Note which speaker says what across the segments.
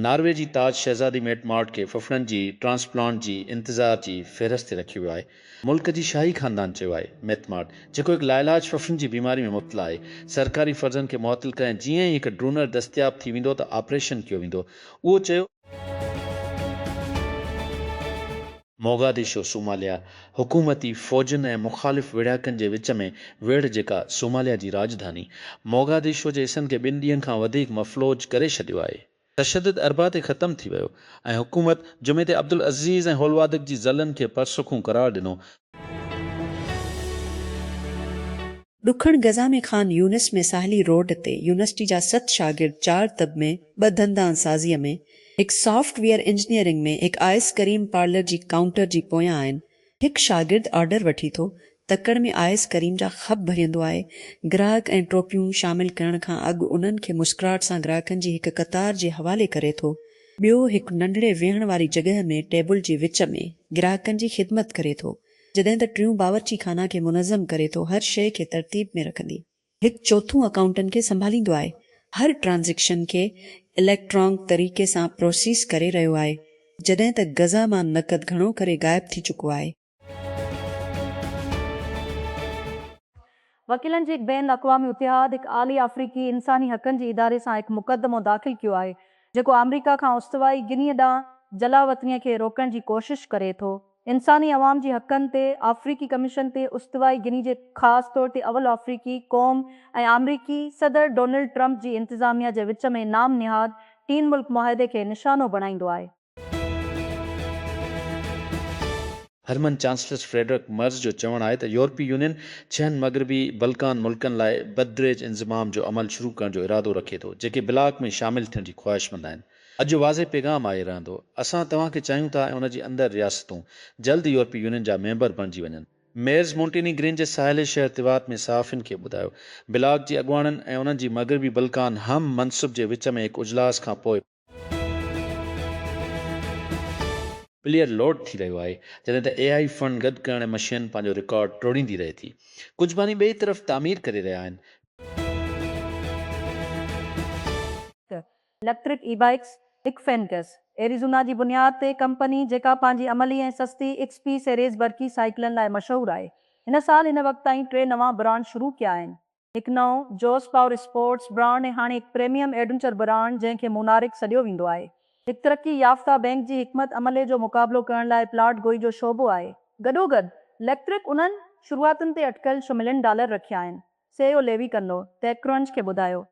Speaker 1: Norway जी ताज शहज़ादी मेटमार्ट खे फफड़नि जी transplant जी इंतज़ार जी फ़हिरिस्त ते रखियो वियो आहे। मुल्क जी शाही ख़ानदान चयो आहे मेटमार्ट, जेको हिकु लाइलाज फफड़नि जी बीमारी में मुब्तला आहे, सरकारी फ़र्ज़नि खे मुअतल कयां जीअं ई हिकु ड्रूनर दस्तियाब थी वेंदो त ऑपरेशन कयो वेंदो। उहो चयो मोगादिशो सोमालिया हुकूमती फ़ौजनि ऐं मुख़ालिफ़ विढ़ाकनि जे विच में वेढ़ जेका सोमालिया जी राजधानी मोगादिशो जे हिसनि खे 2 ॾींहंनि खां वधीक मफ़लूज करे छॾियो आहे। तशदद अरबा ते ख़तमु थी वियो ऐं हुकूमत जुमे ते अब्दुल अज़ीज़ ऐं होलवादिक जी ज़लनि खे परसुखूं करार ॾिनो।
Speaker 2: ॾुखण गज़ा में ख़ान यूनिस में साहिली रोड ते यूनिवर्सिटी जा 7 शागिर्द 4 तब में 2 धंधा साज़ीअ में हिकु सॉफ्टवेयर इंजीनियरिंग में हिकु आइस करीम पार्लर जी काउंटर जी पोयां आहिनि। हिकु शागिर्द ऑर्डर वठी थो, तकड़ में आइस करीम जा खप भरींदो आहे। ग्राहक ऐं टोपियूं शामिल करण खां अॻु उन्हनि खे मुस्कुराहट सां ग्राहकनि जी हिकु कतार जे हवाले करे थो। ॿियो हिकु नंढड़े वेहण वारी जॻह में टेबल जे विच में ग्राहकनि जी ख़िदमत करे थो, जॾहिं त टियों बावर्ची खाना खे मुनज़म करे थो, हर शइ खे तरतीब में रखंदी। हिकु चौथों अकाउंटेंट खे संभालींदो आहे, हर ट्रांज़ेक्शन खे इलेक्ट्रॉनिक तरीक़े सां प्रोसेस करे रहियो आहे, जॾहिं त गज़ा मां नक़द घणो करे गायब थी चुको आहे।
Speaker 3: वकीलनि जे हिकु बैन अक़वामी इतिहाद हिकु आली अफ्रीकी इंसानी हक़नि जे इदारे सां हिकु मुक़दमो दाख़िल कयो आहे, जेको अमरीका खां उस्तवाई गिनीअ ॾांहुं जलावतनीअ खे रोकण जी कोशिश करे थो। इंसानी अवाम जी हक़नि ते अफ्रीकी कमीशन ते उस्तवाई गिनी जे ख़ासि तौर ते अवल अफ्रीकी क़ौम ऐं अमरीकी सदर डोनाल्ड ट्रंप जी इंतिज़ामिया जे विच में नाम निहाद 3 मुल्क मुआहिदे खे निशानो बणाईंदो आहे।
Speaker 1: हरमन चांसलर फ्रेडरिक मर्ज जो चवणु आहे त यूरोपी यूनियन 6 मग़रबी बल्कान मुल्कनि लाइ बदरेज इंज़माम जो अमल शुरू करण जो इरादो रखे थो, जेके ब्लाक में शामिल थियण जी ख़्वाहिशमंद आहिनि। अॼु वाज़े पैगाम आहे रहंदो, असां तव्हांखे चाहियूं था ऐं उन जे अंदरि रियासतूं जल्द यूरोपी यूनियन जा मेंबर बणिजी वञनि। मेयर्स मोंटेनी ग्रीन जे साहिल शहर तिवात में सहाफ़ियुनि खे ॿुधायो ब्लाक जी अॻुवाणनि ऐं उन्हनि जी मग़रबी बल्कान हम मनसूब जे विच में हिकु इजलास खां पोइ प्लेयर लोड थी रहियो आहे, जॾहिं त AI फंड गॾु करण मशीन पंहिंजो रिकॉर्ड टोड़ींदी रहे थी। कुझु मानी ॿिए तरफ़ तामीर करे रहिया आहिनि।
Speaker 3: इलेक्ट्रिक ई-बाइक्स हिकु फेनकस एरिज़ोना जी बुनियाद ते कंपनी जेका पंहिंजी अमली ऐं सस्ती XP सीरीज़ बरकी साइकिलनि लाइ मशहूरु आहे, हिन साल हिन वक़्त ताईं 3 नवां ब्रांड शुरू कया आहिनि। हिकु नओं जोस पावर स्पोर्ट्स ब्रांड ऐं हाणे हिकु प्रीमियम एडवेंचर ब्रांड जंहिंखे मोनारिक सॾियो वेंदो आहे। हिकु तरक़ी याफ़्ता बैंक जी हिकमत अमले जो मुक़ाबिलो करण लाइ प्लाट गोई जो शोबो आहे। गॾोगॾु इलेक्ट्रिक उन्हनि शुरूआतुनि ते अटकल $1 मिलियन रखिया आहिनि, CEO लेवी कन्नो टेकक्रंच खे ॿुधायो।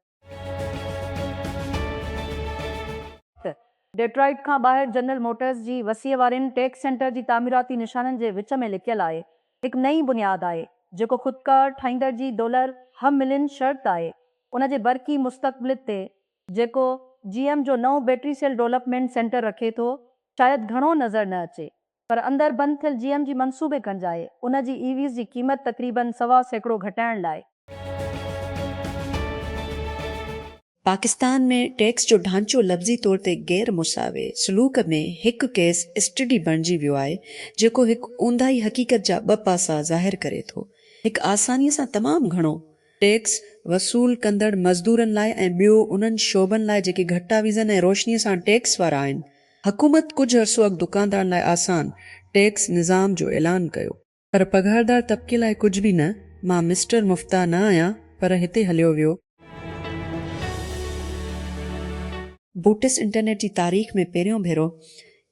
Speaker 3: डेट्रॉइट खां ॿाहिरि जनरल मोटर्स जी वसीअ वारनि टेक सेंटर जी तामीराती निशाननि जे विच में लिकियल आहे। हिकु नई बुनियाद आहे जेको ख़ुदकार ठाहींदड़ जी $1 मिलियन शर्त आहे उन जे बरकी मुस्तक़बिल ते, जेको GM जो नओं बैटरी सेल डेवलपमेंट सेंटर रखे थो। शायदि घणो नज़र न अचे, पर अंदरि बंदि थियल GM जी मंसूबे कंज आहे उन जी EVs जी क़ीमत तक़रीबन 125% घटाइण लाइ।
Speaker 2: पाकिस्तान में टैक्स जो ढांचो लफ़्ज़ी तौर ते गैर मुसावे सलूक में हिकु केस स्टडी बणिजी वियो आहे, जेको हिकु ऊंदाही हक़ीक़त जा 2 पासा ज़ाहिर करे थो। हिकु आसानीअ सां तमामु घणो टैक्स वसूल कंदड़ मज़दूरनि लाइ ऐं ॿियो उन्हनि शोबनि लाइ जेके घटि आवीज़नि ऐं रोशनीअ सां टैक्स वारा आहिनि। हुकूमत कुझु अरसो अॻु दुकानदारनि लाइ आसान टैक्स निज़ाम जो ऐलान कयो, पर पघारदार तबिके लाइ कुझु बि न। मां मिस्टर मुफ्ता न आहियां, पर हिते हलियो वियो। बूटिस इंटरनेट जी तारीख़ में पहिरियों भेरो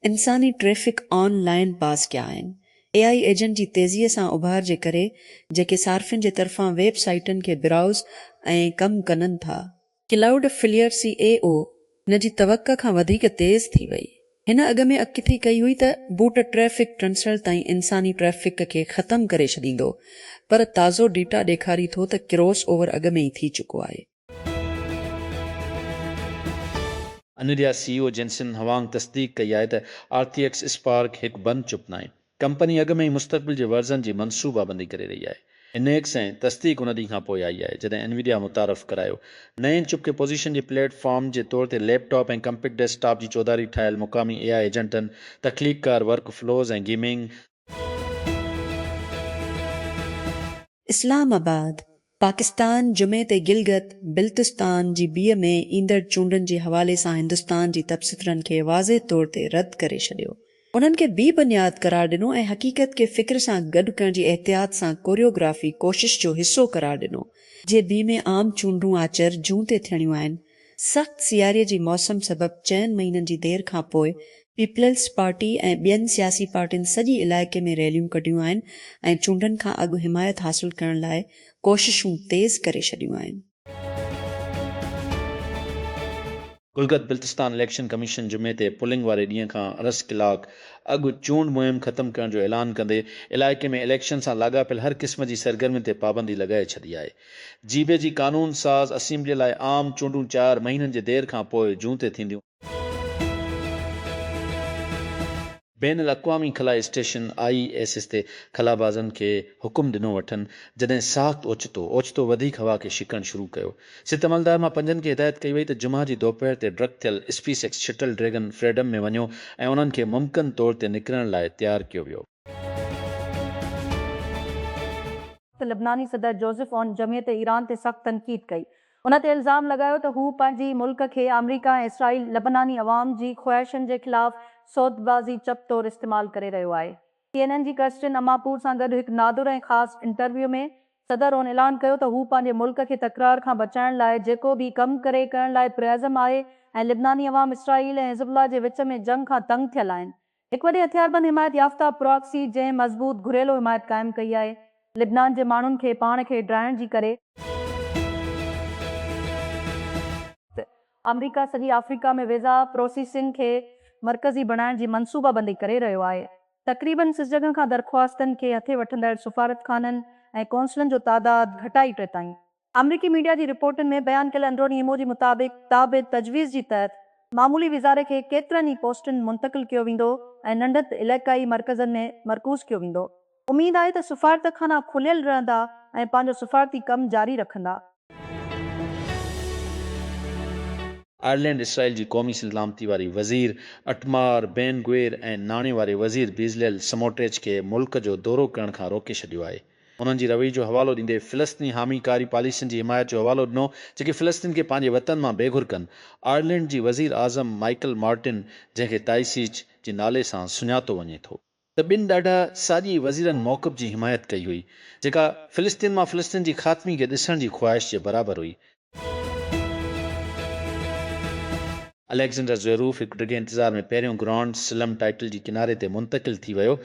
Speaker 2: इंसानी ट्रैफ़िक ऑनलाइन पास कया आहिनि। AI एजेंट जी तेज़ीअ सां उभार जे करे जेके सार्फ़िन जे तरफ़ां वेबसाइटनि खे ब्राउज़ ऐं कमु कनि था। क्लाउड फिलियर CAO हिन जी तवक़ा खां वधीक तेज़ थी वई। हिन अॻ में अकिथी कई हुई त बूट ट्रैफ़िक ट्रांसफर ताईं इंसानी ट्रैफ़िक खे ख़तमु करे छॾींदो, पर ताज़ो डेटा ॾेखारी थो त क्रॉस ओवर अॻ में ई थी चुको आहे।
Speaker 1: अनिडिया CEO जेनसन हवांग तस्दीक कई आहे त RTX स्पार्क हिकु बंदि चुप न आहे। कंपनी अॻ में ई मुस्तक़बिल जे वर्ज़न जी मनसूबाबंदी करे रही आहे। इनेक्स ऐं तस्दीक उन ॾींहं खां पोइ आई आहे जॾहिं एनविडिया मुतारफ़ करायो नए चुप के पोज़ीशन जे प्लेटफॉर्म जे तौर ते लैपटॉप ऐं कंप्यूटर डेस्कटॉप जी चौधारी ठाहियल मुक़ामी AI एजेंटनि, तख़लीक़कार वर्क फ्लोज़ ऐं गेमिंग।
Speaker 2: इस्लामाबाद पाकिस्तान जुमे ते गिलगित बिल्तिस्तान जी बीअ में ईंदड़ चूंडनि जे हवाले सां हिंदुस्तान जी तबसरनि खे वाज़े तौर ते रद्द करे छॾियो। उन्हनि खे बी बुनियाद करार ॾिनो ऐं हक़ीक़त खे फ़िक्र सां गॾु करण जी एहतियात सां कोरियोग्राफी कोशिश जो हिसो करार ॾिनो। जे बी में आम चूंडूं आचर जून ते थियणियूं आहिनि। सख़्त सियारे जी मौसम सबबि 4 महीननि जी देर खां पोइ पीपल्स पार्टी ऐं ॿियनि सियासी पार्टियुनि सॼी इलाइक़े में रैलियूं कढियूं आहिनि ऐं चूंडनि खां अॻु हिमायत हासिल करण लाइ कोशिशूं तेज़ करे छॾियूं आहिनि।
Speaker 1: गुलगत बिल्तिस्तान इलेक्शन कमीशन जुमे ते पुलिंग वारे ॾींहं खां 10 कलाक अॻु चूंड मुहिम ख़तमु करण जो ऐलान कंदे इलाइक़े में इलेक्शन सां लाॻापियल हर क़िस्म जी सरगर्मी ते पाबंदी लॻाए छॾी आहे। जीबे जी कानून साज़ असेंबलीअ लाइ आम चूंडूं 4 महीननि जे देर खां पोइ जून ते थींदियूं। बैन अल-अक़वामी खलाई स्टेशन ISS ते खलाबाज़नि खे हुकुम ॾिनो वठनि जॾहिं साख़्त ओचितो वधीक हवा खे छिकणु शुरू कयो। सित अमलदार मां 5 खे हिदायत कई वई त जुमा जी दोपहर ते ड्रग थियल SpaceX शटल ड्रैगन फ्रीडम में वञो ऐं उन्हनि खे मुमकिन तौर ते निकिरण लाइ तयारु कयो वियो।
Speaker 3: लबनानी सदर जोसेफ ऑन जमियत ईरान ते सख़्त तनक़ीद कई। उन ते इल्ज़ाम लगायो त हू पंहिंजी मुल्क खे अमरीका ऐं इसराइल लबनानी अवाम जी ख़्वाहिशनि जे ख़िलाफ़ सौदबाज़ी चप तौर इस्तेमालु करे रहियो आहे। CNN जी कर्स्टिन अमापूर सां गॾु हिकु नादुर ऐं ख़ासि इंटरव्यू में सदर ऑन ऐलान कयो त हू पंहिंजे मुल्क खे तकरार खां बचाइण लाइ जेको बि कमु करण लाइ प्रयाज़म आहे ऐं लिबनानी अवाम इसराइल ऐं हिज़बुल्लाह जे विच में जंग खां तंग थियल आहिनि। हिकु वॾी हथियारबंद हिमायत याफ़्ता प्रॉक्सी जंहिं मज़बूत घुरियलो हिमायत क़ाइमु कई आहे लिबनान जे माण्हुनि खे पाण खे ड्राइण जी करे अमरीका सॼी अफ्रीका में वेज़ा प्रोसेसिंग खे मरकज़ी बणाइण जी मनसूबाबंदी करे रहियो आहे। तक़रीबन 6 जॻह खां दरख़्वास्तनि खे हथे वठंदड़ सफ़ारतखाननि ऐं कौंसलनि जो तादाद घटाई टे ताईं। अमरीकी मीडिया जी रिपोर्टुनि में बयानु कयल अंदरूनी इमो जे मुताबिक़ ताबिद तजवीज़ जी तहत मामूली विज़ारे खे केतिरनि ई पोस्टनि मुंतक़िल कयो वेंदो ऐं नंढनि इलाइक़ाई मरकज़नि में मरकूज़ कयो वेंदो। उमीद आहे त सफ़ारतखाना खुलियल रहंदा ऐं पंहिंजो सफ़ारती कमु जारी रखंदा।
Speaker 1: आयरलैंड इसराइल जी क़ौमी सलामती वारी वज़ीर अटमार बेन गुएर ऐं नाणे वारे वज़ीर बीज़लेल समोट्रिच खे मुल्क जो दौरो करण खां रोके छॾियो आहे। उन्हनि जी रवई जो हवालो ॾींदे फ़िलिस्तीनी हामीकारी पॉलिसियुनि जी हिमायत जो हवालो ॾिनो जेके फ़िलिस्तीन खे पंहिंजे वतन मां बेघुर कनि। आयरलैंड जी वज़ीर आज़म माइकल मार्टिन जंहिंखे ताइसीज जे नाले सां सुञातो वञे थो त ॿिनि ॾाढा साॼी वज़ीरनि मौक़िफ़ जी हिमायत कई हुई जेका फ़िलिस्तीन मां फ़िलिस्तीन जी ख़ात्मी खे ॾिसण जी ख़्वाहिश जे बराबरि हुई। अलेक्जेंडर ज़वेरेव हिकु ॾिघे इंतज़ार में पहिरियों ग्रांड स्लैम टाइटल जी किनारे ते मुंतक़िल थी वियो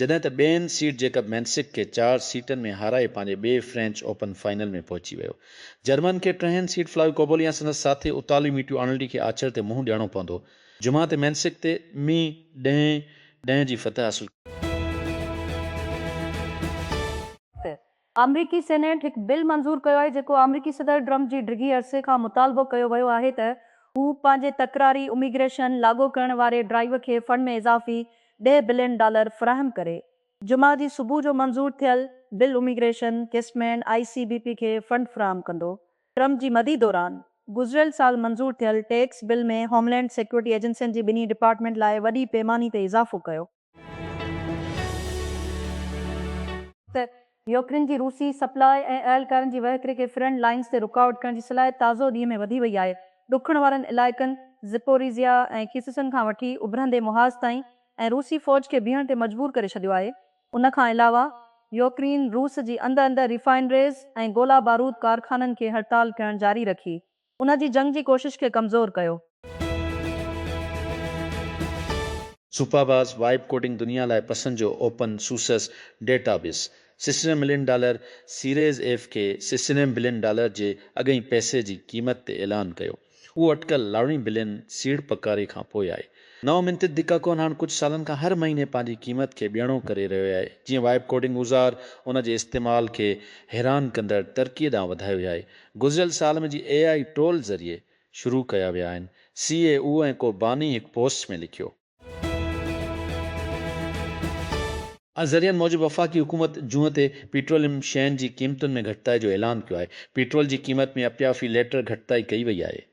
Speaker 1: जॾहिं त ॿियनि सीट जेकब मैंसिक खे 4 सीटनि में हाराए पंहिंजे ॿिए फ्रेंच ओपन फाइनल में पहुची वियो। जर्मन खे 3 सीट फ्लावियो कोबोली ऐं संदसि साथी उताली मीटियो आर्नल्डी खे आचर ते मुंहुं ॾियणो पवंदो। जुमा ते मैंसिक ते मी 10 जी फतह हासिल।
Speaker 3: अमरीकी सेनेट हिकु बिल मंज़ूर कयो आहे जेको अमरीकी सदर ट्रम्प जी डिघी अरसे खां मुतालबो कयो वियो आहे त हू पंहिंजे तकरारी इमिग्रेशन लागू करण वारे ड्राइव खे फंड में इज़ाफ़ी $10 बिलियन फ़राहम करे। जुमा जी सुबुह जो मंज़ूर थियल बिल इमिग्रेशन किस्मेंट ICBP खे फंड फ़राहम कंदो। ट्रम्प जी मदी दौरान गुज़िरियल साल मंज़ूर थियल टैक्स बिल में होमलैंड सिक्योरिटी एजेंसियुनि जी ॿिन्ही डिपार्टमेंट लाइ वॾी पैमाने ते इज़ाफ़ो कयो। यूक्रेन जी रूसी सप्लाई ऐं अहलकारनि जी वहिकरे खे फ्रंट लाइन्स ते रुकावट करण जी सलाहियत ताज़ो ॾींहं में वधी वई आहे। ॾुखण वारनि इलाइक़नि ज़िपोरिज़िया ऐं खीससन खां वठी उभरंदे मुहाज़ ताईं ऐं रूसी फ़ौज खे बीहण ते मजबूर करे छॾियो आहे। उन खां अलावा यूक्रेन रूस जी अंदरि रिफाइनरीज़ ऐं गोला बारूद कारखाननि खे हड़ताल करण जारी रखी उन जी जंग जी कोशिश खे कमज़ोर कयो।
Speaker 1: सुपरबाज़ वाइब कोडिंग दुनिया लाइ पसंदि जो open source database $600 million series F खे $600 बिलियन जे अॻई पैसे जी क़ीमत ते ऐलान कयो। उहो अटकल 11 बिलियन सीड़ पकारे खां पोइ आहे। नओं मिंतिद दिकाकोन हाणे कुझु सालनि खां हर महीने पंहिंजी क़ीमत खे ॿियणो करे रहियो आहे। जीअं वाइब कोडिंग उज़ार उन जे इस्तेमाल खे हैरान कंदड़ तरक़ीअ ॾांहुं वधायो वियो आहे। गुज़िरियल साल में जी AI टोल ज़रिए शुरू कया विया आहिनि। CAO ऐं को बानी हिकु पोस्ट में लिखियो। ज़रियनि मूजिबि वफ़ाक़ी हुकूमत जूअं ते पेट्रोलियम शयुनि जी क़ीमतुनि में घटिताई जो ऐलान कयो आहे। पेट्रोल जी क़ीमत में अपियाफ़ी लेटर घटिताई कई वई आहे।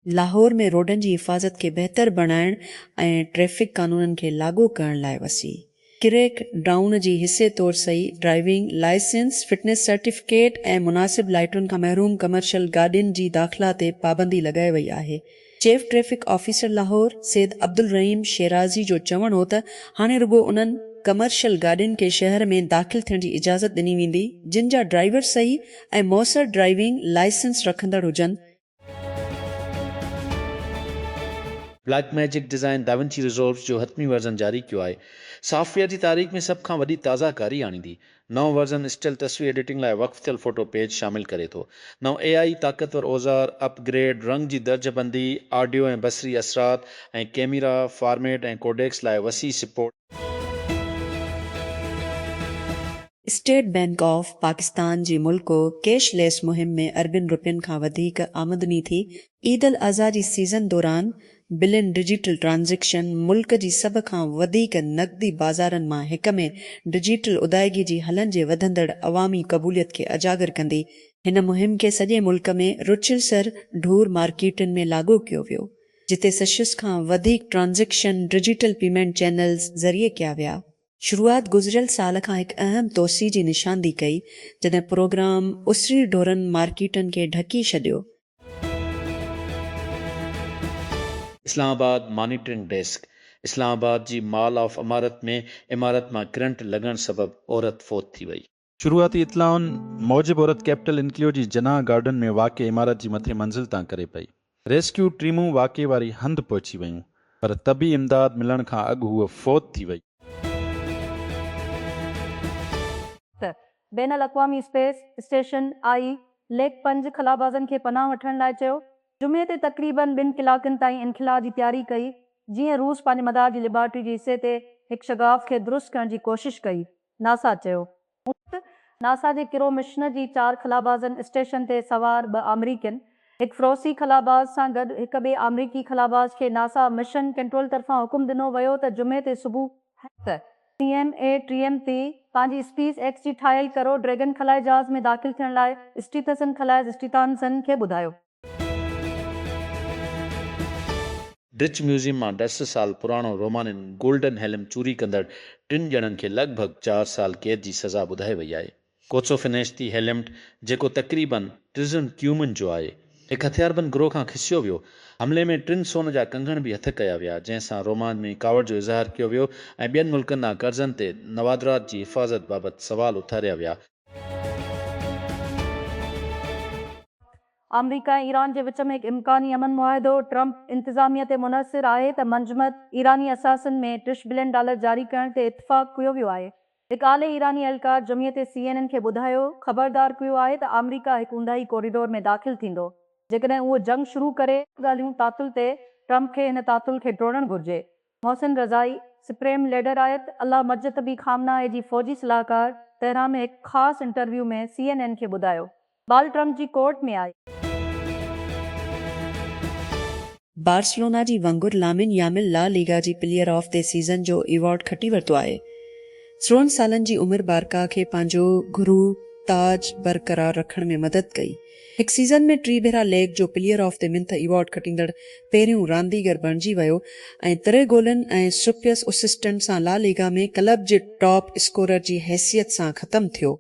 Speaker 2: लाहौर में रोडनि जी हिफ़ाज़त खे बहितर बणाइण ऐं ट्रैफ़िक क़ानूननि खे लागू करण लाइ वसी क्रेक डाउन जी हिसे तौर सही ड्राइविंग लाइसेंस फिटनेस सर्टिफिकेट ऐं मुनासिब लाइटुनि खां महरूम कमर्शियल गाॾियुनि जी दाख़िला ते पाबंदी लॻाई वई आहे। Chief traffic officer Lahore Syed Abdul Rahim Sherazi जो चवणु हो त हाणे रुगो उन्हनि कमर्शियल गाॾियुनि खे शहर में दाख़िल थियण जी इजाज़त ॾिनी वेंदी जिन जा ड्राइवर सही ऐं मौसर ड्राइविंग लाइसेंस रखंदड़ हुजनि।
Speaker 1: Black magic design Da Vinci resolve जो हतमी वर्ज़न जारी कियो आहे। सॉफ्टवेयर जी तारीख़ में सभ खां वॾी ताज़ाकारी आणींदी। नओं वर्ज़न स्टिल तस्वीर एडिटिंग लाइ वक़्फ़ थियल फ़ोटो पेज शामिल करे थो। नओं AI ताक़तवर औज़ार अपग्रेड रंग जी दर्जबंदी ऑडियो ऐं बसरी असरात ऐं कैमरा फॉर्मेट ऐं कोडेक्स लाइ वसी support.
Speaker 2: State bank of Pakistan जी मुल्को कैशलेस मुहिम में अरबिन रुपयनि खां वधीक आमदनी थी। ईद अल अज़हा जी सीज़न दौरान बिलियन डिजिटल ट्रांज़ेक्शन मुल्क जी सभ खां वधीक नक़दी बाज़ारनि मां हिक में डिजिटल अदायगी जी हलनि जे वधंदड़ अवामी क़बूलियत खे अजागर कंदी हिन मुहिम खे सॼे मुल्क में रुचिलसर ढूर मार्केटनि में लागू कयो वियो जिते 600 खां वधीक ट्रांज़ेक्शन डिजिटल पेमेंट चैनल्स ज़रिए कया विया। शुरूआत गुज़िरियल साल खां हिकु अहम तोसी जी निशानदी कई जॾहिं प्रोग्राम उसरी ढोरनि मार्केटनि खे ढकी छॾियो।
Speaker 1: Islamabad monitoring desk. Islamabad G mall of इमारत में इमारत मां करंट लॻण सबबि औरत फोत थी वई। शुरूआती इतलाउनि मौजिब औरत कैपिटल इनक्लियो जी जनाह गार्डन में वाक़ इमारत जी मथे मंज़िल तां करे पई। रेस्क्यू टीमूं वाक़े वारी हंधि पहुची वयूं पर तबी इमदाद मिलण खां अॻु हूअ फोत थी वई।
Speaker 3: बैन अल-अक़वामी स्पेस स्टेशन आई लेक 5 खलाबाज़नि खे पनाह वठण लाइ चयो। जुमे ते तक़रीबन 2 कलाकनि ताईं इनखिला जी तयारी कई जीअं रूस पंहिंजे मदार जी लिबर्टी जे हिसे ते हिकु शगाफ़ खे दुरुस्त करण जी कोशिश कई। नासा चयो नासा जे किरो मिशन जी 4 खलाबाज़नि स्टेशन ते सवार 2 अमरीकन हिकु फ़्रोसी खलाबाज़ सां गॾु हिकु ॿिए अमरीकी खलाबाज़ खे नासा मिशन कंट्रोल तरफ़ां हुकुम ॾिनो वियो त जुमे ते सुबुह CMA-3M ते पंहिंजी स्पेस एक्स जी ठाहियल करो ड्रैगन खलाई जहाज़ में दाख़िल थियण लाइ स्टीथसन खलाई स्टीथानसन खे ॿुधायो।
Speaker 1: डिच म्यूज़ियम मां 10 साल पुराणो रोमानिन गोल्डन हेलम चोरी कंदड़ 3 ॼणनि खे लॻभॻि 4 साल कैद जी सज़ा ॿुधाई वई आहे। कोसोफिनेश्ती हेलम्ड जेको तक़रीबन टिज़न क्यूमन जो आहे हिकु हथियारबंद गिरोह खां खिसियो वियो। हमले में 3 सोन जा कंगण बि हथ कया विया जंहिंसां रोमान में कावड़ जो इज़हार कयो वियो ऐं ॿियनि मुल्कनि खां कर्ज़नि ते नवादरात जी हिफ़ाज़त बाबति सवाल उथारिया विया।
Speaker 3: अमरीका ऐं ईरान जे विच में हिकु इम्कानी अमन मुआहिदो ट्रंप इंतिज़ामिया ते मुनहसिर आहे त मंजमद ईरानी असासनि में $30 बिलियन जारी करण ते इतफ़ाक़ कयो वियो आहे। हिकु आले ईरानी एहलकार जमियत CNN खे ॿुधायो ख़बरदार कयो आहे त अमरीका हिकु ऊंदाही कॉरिडोर में दाख़िल थींदो जेकॾहिं उहो जंग शुरू करे ॻाल्हियूं तातुल ते ट्रंप खे हिन तातुल खे टोड़णु घुर्जे। मोहसिन रज़ाई सुप्रीम लीडर आयत अल्लाह मजतबी खामनाए जी फ़ौजी सलाहकार तेहरान में हिकु ख़ासि इंटरव्यू में CNN खे ॿुधायो बाल ट्रंप जी कोर्ट में आई।
Speaker 2: बार्सिलोना जी वंगुर लामिन यामिल ला लीगा जी प्लेयर ऑफ द सीज़न जो अवॉर्ड खटी वरितो आहे। 16 सालनि जी उमिरि बारका खे पंहिंजो गुरू ताज बरक़रार रखण में मदद कई। हिकु सीज़न में 3 भेरा लेग जो player of the month award खटींदड़ पहिरियों रांदीगर बणिजी वियो ऐं 3 गोलनि ऐं सुपियस असिस्टेंट सां ला लीगा में क्लब जे टॉप स्कोरर जी हैसियत सां ख़तमु थियो।